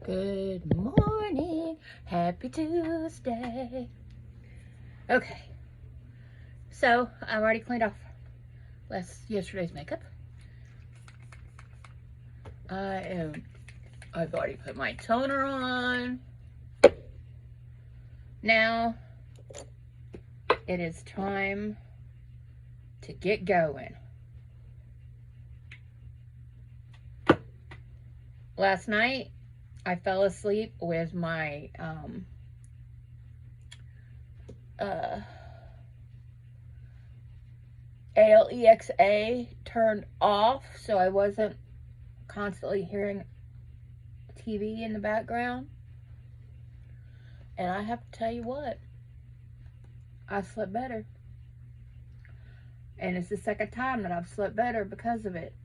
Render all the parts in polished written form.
Good morning. Happy Tuesday. Okay. So, I've already cleaned off yesterday's makeup. I've already put my toner on. Now, it is time to get going. Last night, I fell asleep with my Alexa turned off, so I wasn't constantly hearing TV in the background. And I have to tell you what, I slept better. And it's the second time that I've slept better because of it.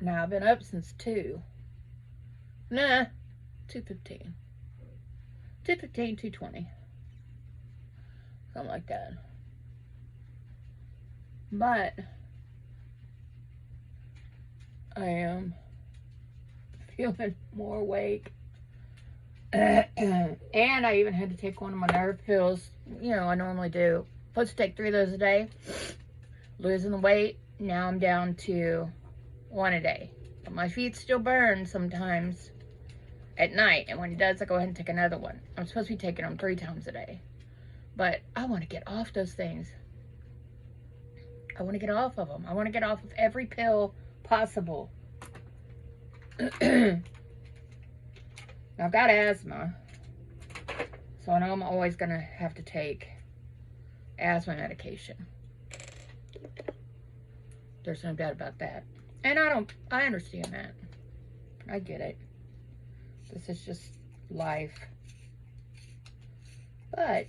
Now, I've been up since 2. Nah, 2:15. 2:15, 2:20. Something like that. But I am feeling more awake. And I even had to take one of my nerve pills. You know, I normally do. Supposed to take 3 of those a day. Losing the weight. Now I'm down to 1 a day. But my feet still burn sometimes at night. And when it does, I go ahead and take another one. I'm supposed to be taking them 3 times a day. But I want to get off those things. I want to get off of them. I want to get off of every pill possible. I've got asthma. So I know I'm always going to have to take asthma medication. There's no doubt about that. And I understand that. I get it. This is just life. But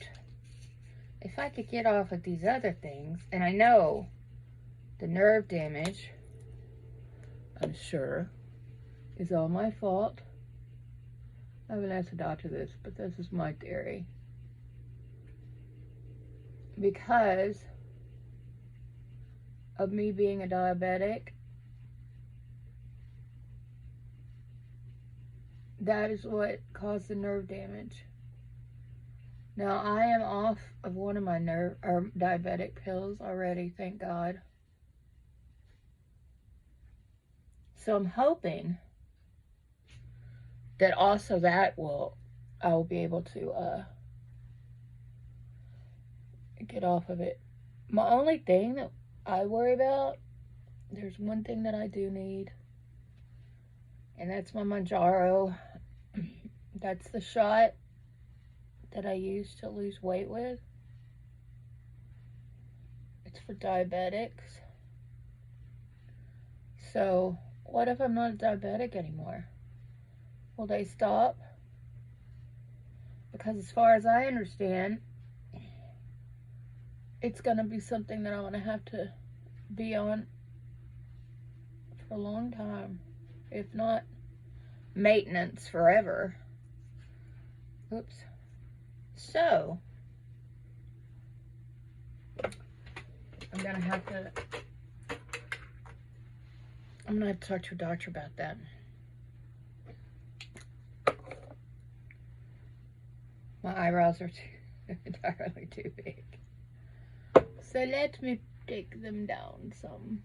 if I could get off of these other things, and I know the nerve damage, I'm sure, is all my fault. I haven't asked the doctor this, but this is my theory. Because of me being a diabetic, that is what caused the nerve damage. Now, I am off of one of my diabetic pills already, thank God. So I'm hoping that also I will be able to get off of it. My only thing that I worry about, there's one thing that I do need, and that's my Manjaro. That's the shot that I use to lose weight with. It's for diabetics. So, what if I'm not a diabetic anymore? Will they stop? Because as far as I understand, it's going to be something that I'm going to have to be on for a long time. If not maintenance forever. Oops. So, I'm going to have to talk to a doctor about that. My eyebrows are entirely too big. So let me take them down some.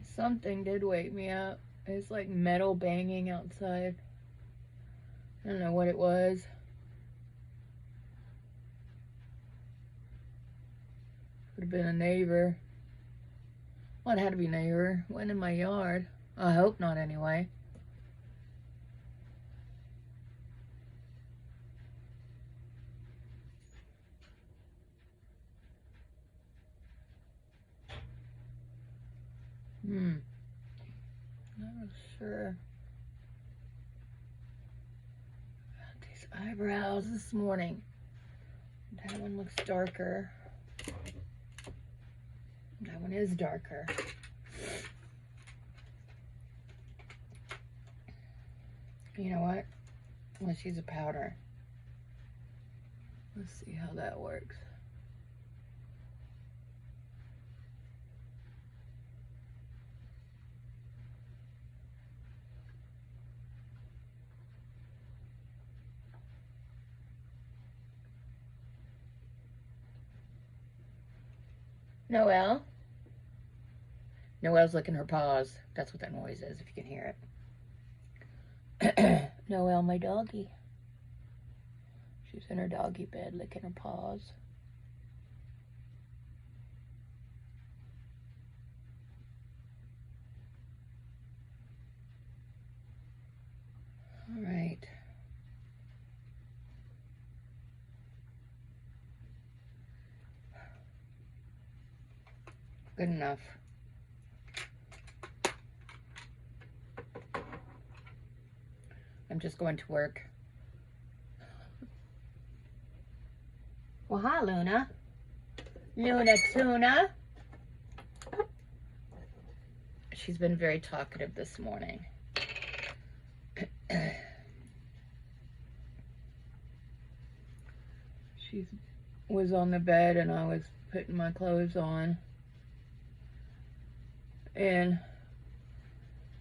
Something did wake me up. It's like metal banging outside. I don't know what it was. Could have been a neighbor. Well, it had to be a neighbor. It wasn't in my yard. I hope not, anyway. Not sure. These eyebrows this morning. That one looks darker. That one is darker. You know what? Let's use a powder. Let's see how that works. Noelle? Noelle's licking her paws. That's what that noise is, if you can hear it. Noelle, my doggie. She's in her doggy bed licking her paws. All right. Good enough. I'm just going to work. Well, hi, Luna. Luna Tuna. She's been very talkative this morning. She was on the bed and I was putting my clothes on. And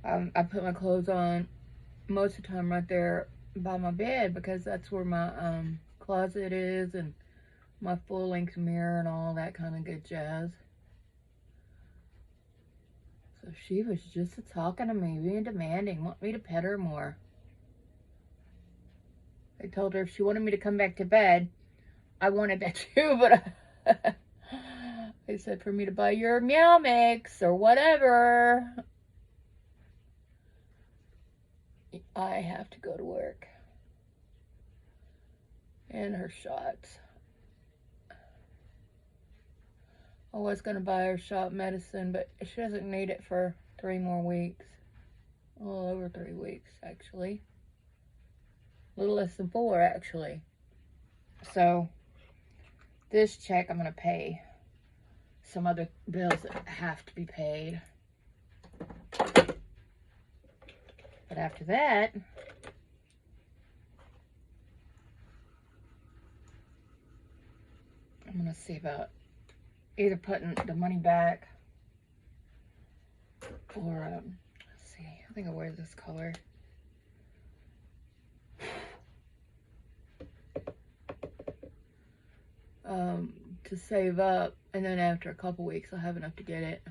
I put my clothes on most of the time right there by my bed because that's where my closet is and my full-length mirror and all that kind of good jazz. So she was just talking to me, being demanding, want me to pet her more. I told her if she wanted me to come back to bed, I wanted that too, but I said for me to buy your meow mix or whatever. I have to go to work. And her shots. I was going to buy her shot medicine, but she doesn't need it for 3 more weeks. A little over 3 weeks, actually. A little less than 4, actually. So, this check I'm going to pay some other bills that have to be paid. But after that, I'm going to see about either putting the money back or, let's see, I think I'll wear this color. To save up, and then after a couple weeks I'll have enough to get it.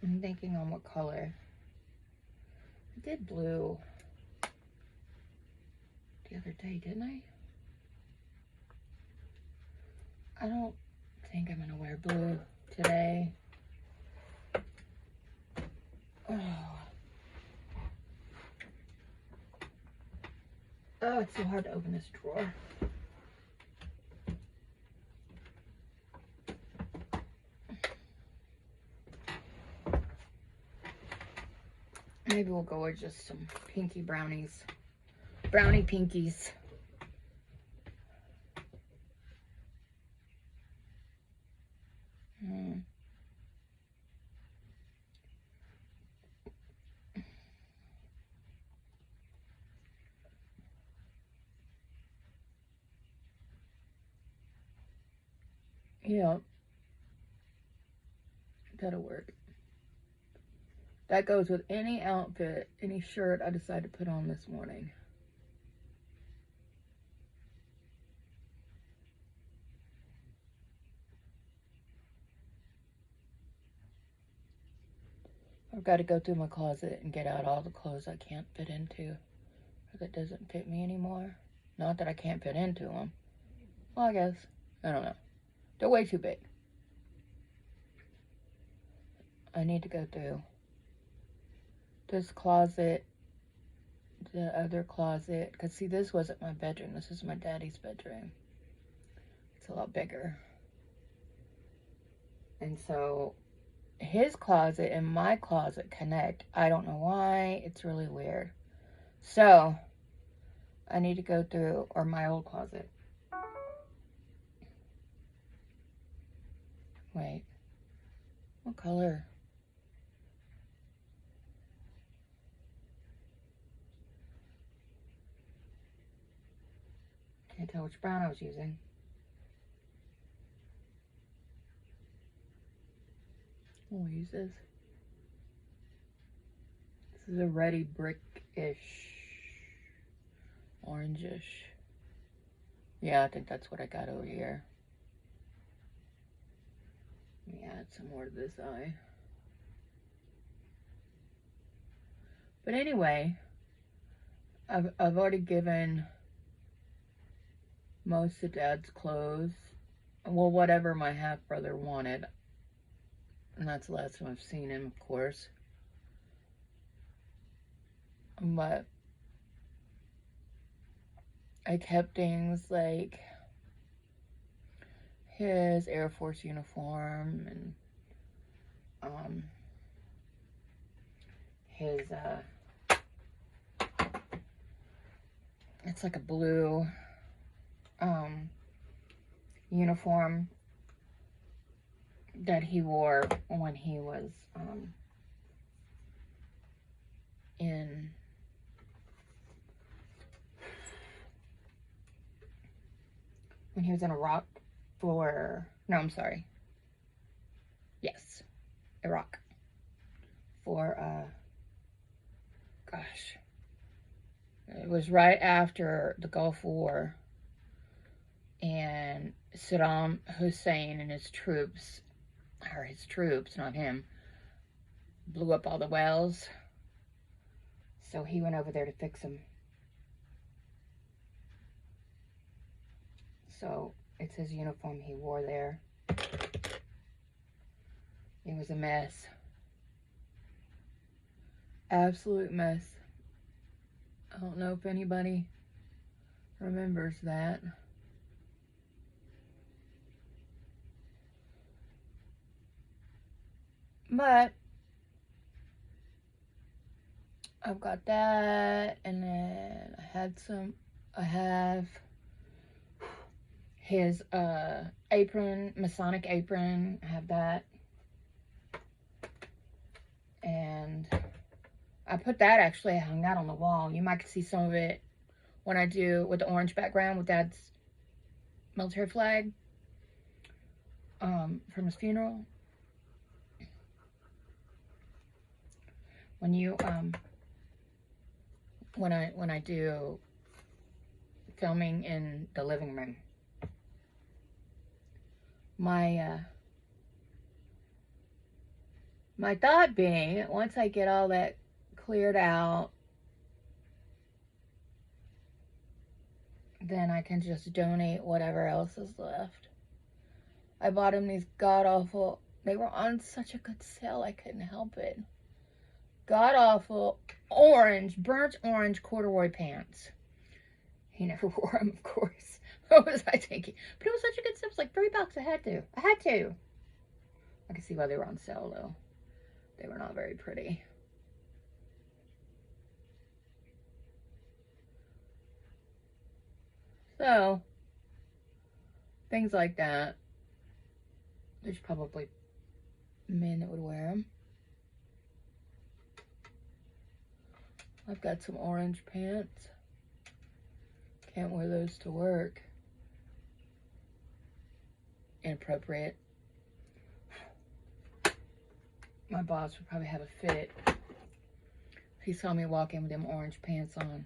I'm thinking on what color. I did blue the other day, didn't I? I don't think I'm gonna wear blue today. Oh, it's so hard to open this drawer. Maybe we'll go with just some pinky brownies. Brownie pinkies. Yeah, that'll work. That goes with any outfit, any shirt I decide to put on this morning. I've got to go through my closet and get out all the clothes I can't fit into, or that doesn't fit me anymore. Not that I can't fit into them. Well, I guess. I don't know. They're way too big. I need to go through this closet, the other closet, because see, this wasn't my bedroom. This is my daddy's bedroom. It's a lot bigger. And so his closet and my closet connect. I don't know why. It's really weird. So, I need to go through, or my old closet. Wait. What color? Can't tell which brown I was using. We'll use this. This is a reddy brick-ish, orangish. Yeah, I think that's what I got over here. Let me add some more to this eye. But anyway, I've already given most of Dad's clothes. Well, whatever my half-brother wanted. And that's the last time I've seen him, of course. But I kept things like his Air Force uniform and his it's like a blue uniform that he wore when he was in Iraq for, no, I'm sorry. Yes, Iraq. For, gosh. It was right after the Gulf War. And Saddam Hussein and his troops, not him, blew up all the wells. So he went over there to fix them. So it's his uniform he wore there. It was a mess. Absolute mess. I don't know if anybody remembers that. But I've got that, and then I have his apron, Masonic apron. I have that. And I put that, actually, I hung that on the wall. You might see some of it when I do with the orange background with Dad's military flag from his funeral. When you when I do filming in the living room, my thought being, once I get all that cleared out, then I can just donate whatever else is left. I bought him these god-awful, they were on such a good sale, I couldn't help it. God-awful orange, burnt orange corduroy pants. He never wore them, of course. What was I thinking? But it was such a good sale. It was like $3. I had to. I can see why they were on sale, though. They were not very pretty. So, things like that. There's probably men that would wear them. I've got some orange pants. Can't wear those to work. Inappropriate. My boss would probably have a fit if he saw me walk in with them orange pants on.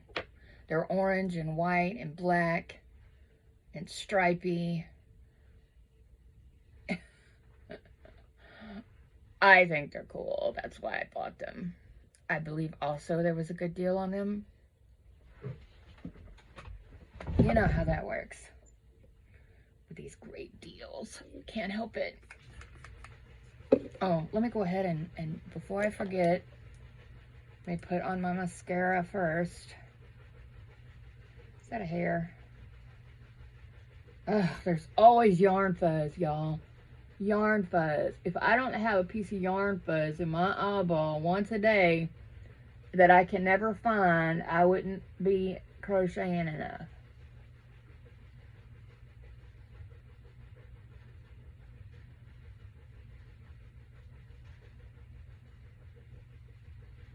They're orange and white and black and stripy. I think they're cool. That's why I bought them. I believe also there was a good deal on them. You know how that works with these great deals. Can't help it. Oh, let me go ahead and before I forget, let me put on my mascara first. Is that a hair? Ugh, there's always yarn fuzz, y'all. yarn fuzz. If I don't have a piece of yarn fuzz in my eyeball once a day that I can never find, I wouldn't be crocheting enough.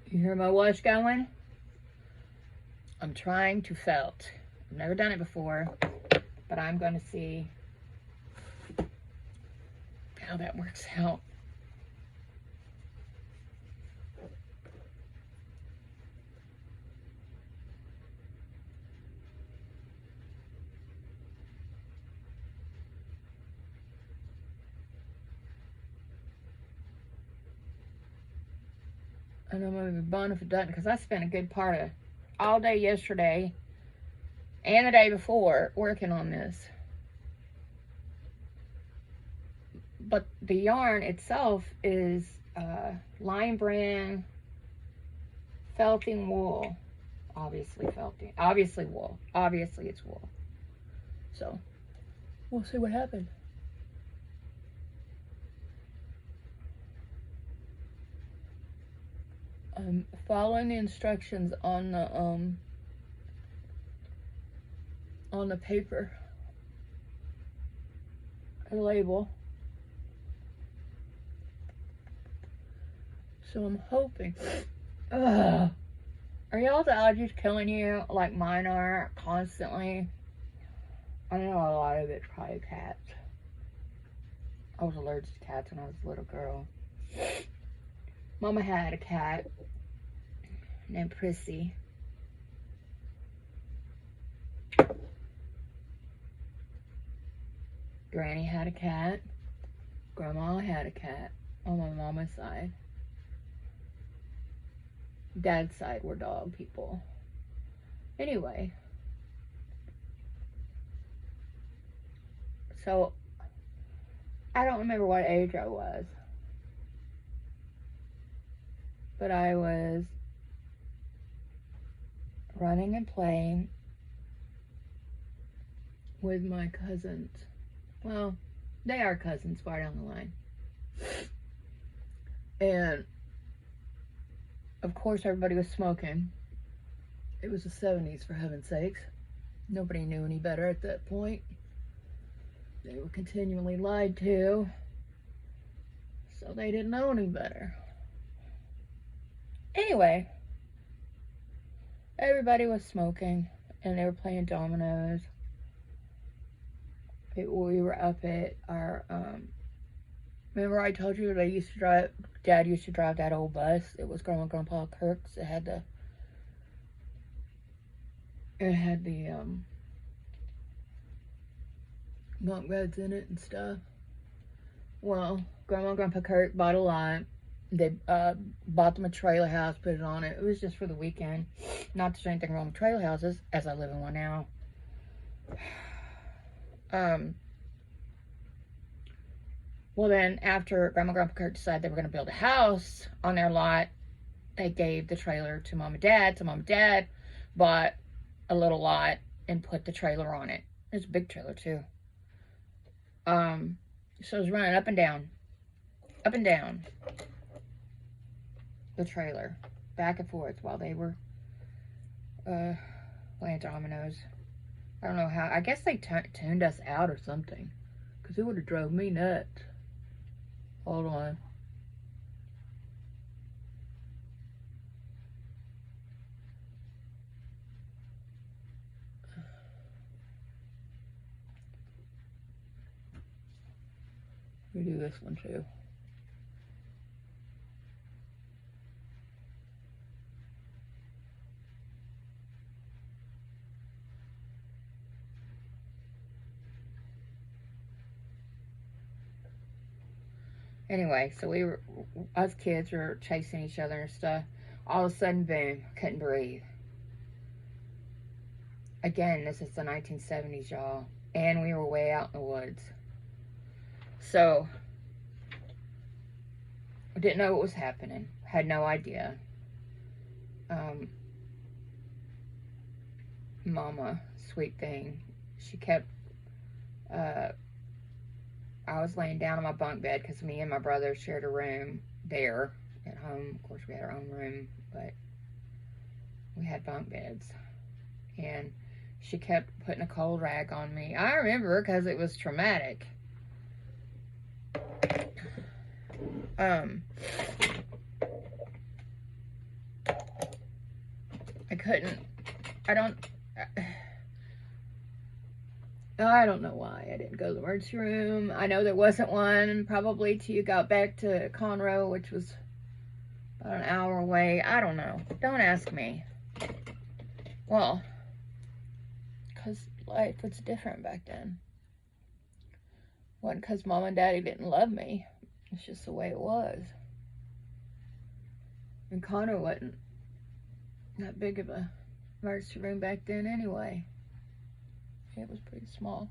You hear my wash going? I'm trying to felt. I've never done it before, but I'm going to see how that works out. And I'm going to be bummed if it doesn't, because I spent a good part of all day yesterday and the day before working on this. But the yarn itself is Lion Brand felting wool. Obviously felting. Obviously wool. Obviously it's wool. So, we'll see what happens. I'm following the instructions on the paper, a label. So I'm hoping. Ugh. Are y'all's allergies killing you like mine are constantly? I know a lot of it's probably cats. I was allergic to cats when I was a little girl. Mama had a cat named Prissy. Granny had a cat. Grandma had a cat on my mama's side. Dad's side were dog people. Anyway. So, I don't remember what age I was. But I was running and playing with my cousins. Well, they are cousins far down the line. And of course everybody was smoking. It was the 70s, for heaven's sakes. Nobody knew any better at that point. They were continually lied to, so they didn't know any better. Anyway, everybody was smoking and they were playing dominoes. We were up at our, remember I told you they used to drive, Dad used to drive that old bus. It was Grandma and Grandpa Kirk's. It had the bunk beds in it and stuff. Well, Grandma and Grandpa Kirk bought a lot. They bought them a trailer house, put it on it. It was just for the weekend. Not that there's anything wrong with trailer houses, as I live in one now. Well then, after Grandma and Grandpa Kirk decided they were going to build a house on their lot, they gave the trailer to Mom and Dad. So Mom and Dad bought a little lot and put the trailer on it. It was a big trailer too. So it was running up and down the trailer, back and forth while they were playing dominoes. I don't know how. I guess they tuned us out or something, because it would have drove me nuts. Hold on. We do this one too. Anyway, so us kids were chasing each other and stuff. All of a sudden, boom, couldn't breathe. Again, this is the 1970s, y'all. And we were way out in the woods. So, I didn't know what was happening. Had no idea. Mama, sweet thing. She kept, I was laying down on my bunk bed because me and my brother shared a room there at home. Of course, we had our own room, but we had bunk beds. And she kept putting a cold rag on me. I remember because it was traumatic. I don't know why I didn't go to the emergency room. I know there wasn't one probably till you got back to Conroe, which was about an hour away. I don't know. Don't ask me. Well, because life was different back then. Wasn't because Mom and Daddy didn't love me. It's just the way it was. And Conroe wasn't that big of a emergency room back then anyway. It was pretty small.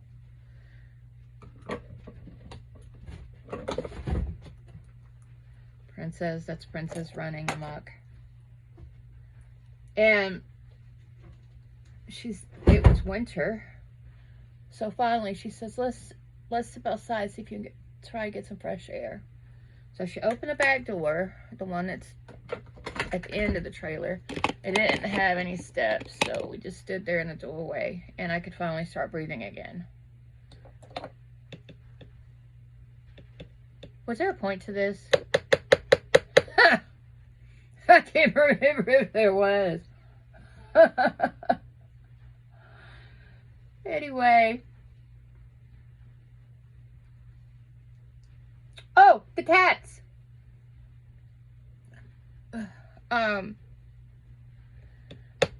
Princess, that's Princess running amok. And it was winter. So finally she says, let's step outside, see if you can try to get some fresh air. So she opened the back door, the one that's at the end of the trailer. It didn't have any steps, so we just stood there in the doorway, and I could finally start breathing again. Was there a point to this? I can't remember if there was. Anyway. Oh, the cats.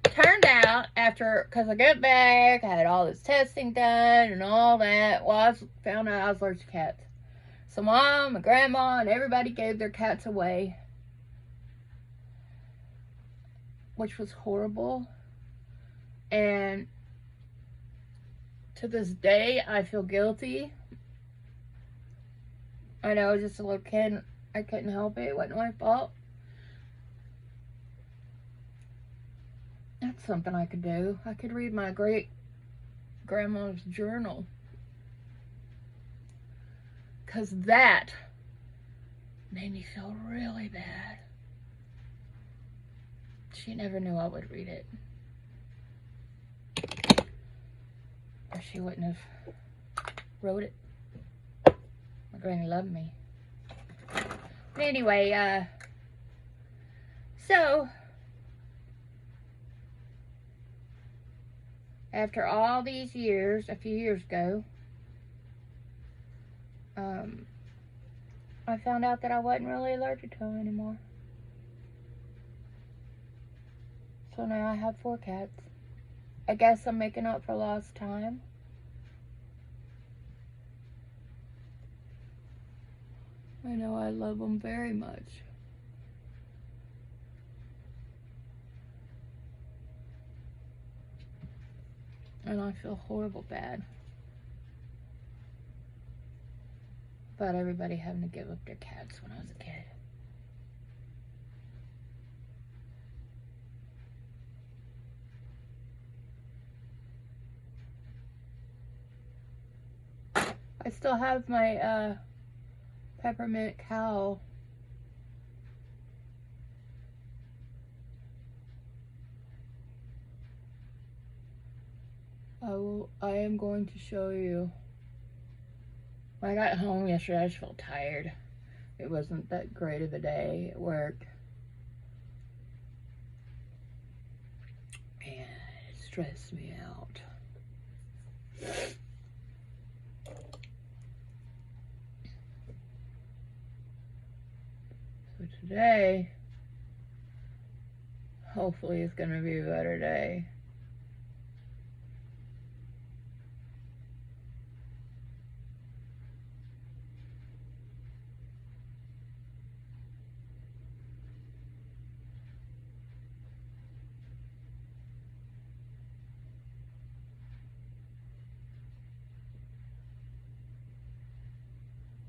Turned out because I got back, I had all this testing done and all that. Well, found out I was allergic to cats. So Mom and Grandma and everybody gave their cats away, which was horrible. And to this day, I feel guilty. I know I was just a little kid. I couldn't help it. It wasn't my fault. That's something I could do. I could read my great-grandma's journal. Because that made me feel really bad. She never knew I would read it. Or she wouldn't have wrote it. My granny loved me. But anyway, so after all these years, a few years ago, I found out that I wasn't really allergic to them anymore. So now I have 4 cats. I guess I'm making up for lost time. I know I love them very much. And I feel horrible bad about everybody having to give up their cats when I was a kid. I still have my peppermint cowl. I am going to show you. When I got home yesterday, I just felt tired. It wasn't that great of a day at work. And it stressed me out. So today, hopefully it's going to be a better day.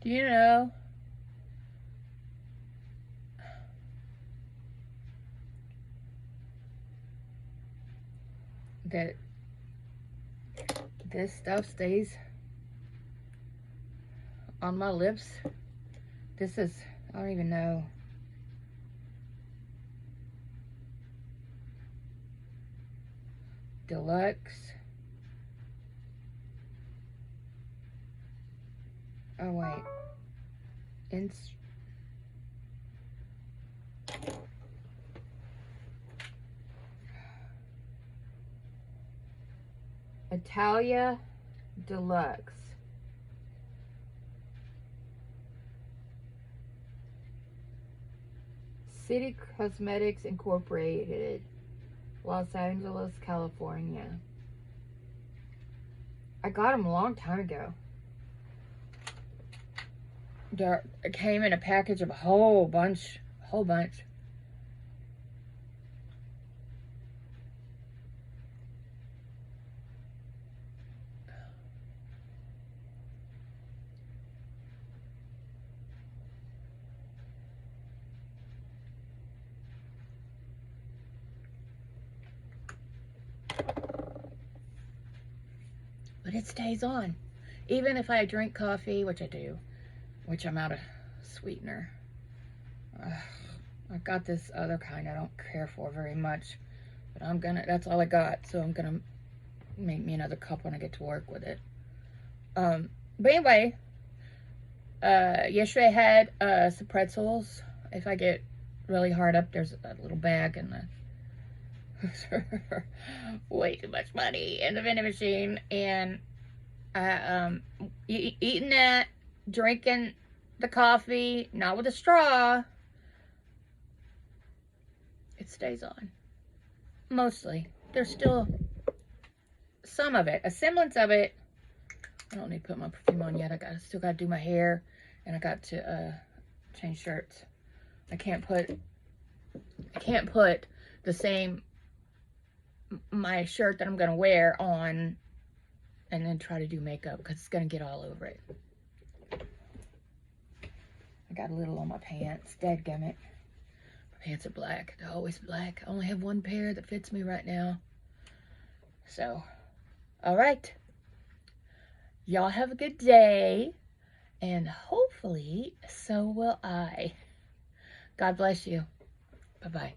Do you know that this stuff stays on my lips. This is, I don't even know. Deluxe. Oh, wait. Italia Deluxe. City Cosmetics Incorporated, Los Angeles, California. I got them a long time ago. It came in a package of a whole bunch. But it stays on. Even if I drink coffee, which I do, which I'm out of sweetener. I've got this other kind I don't care for very much. But that's all I got. So I'm gonna make me another cup when I get to work with it. But anyway, yesterday I had some pretzels. If I get really hard up, there's a little bag in the way too much money in the vending machine, and eating that, drinking the coffee, not with a straw. It stays on. Mostly. There's still some of it, a semblance of it. I don't need to put my perfume on yet. Still got to do my hair, and I got to change shirts. I can't put my shirt that I'm gonna wear on and then try to do makeup because it's gonna get all over it. I got a little on my pants. Dadgummit. My pants are black. They're always black. I only have one pair that fits me right now. So, all right. Y'all have a good day, and hopefully so will I. God bless you. Bye-bye.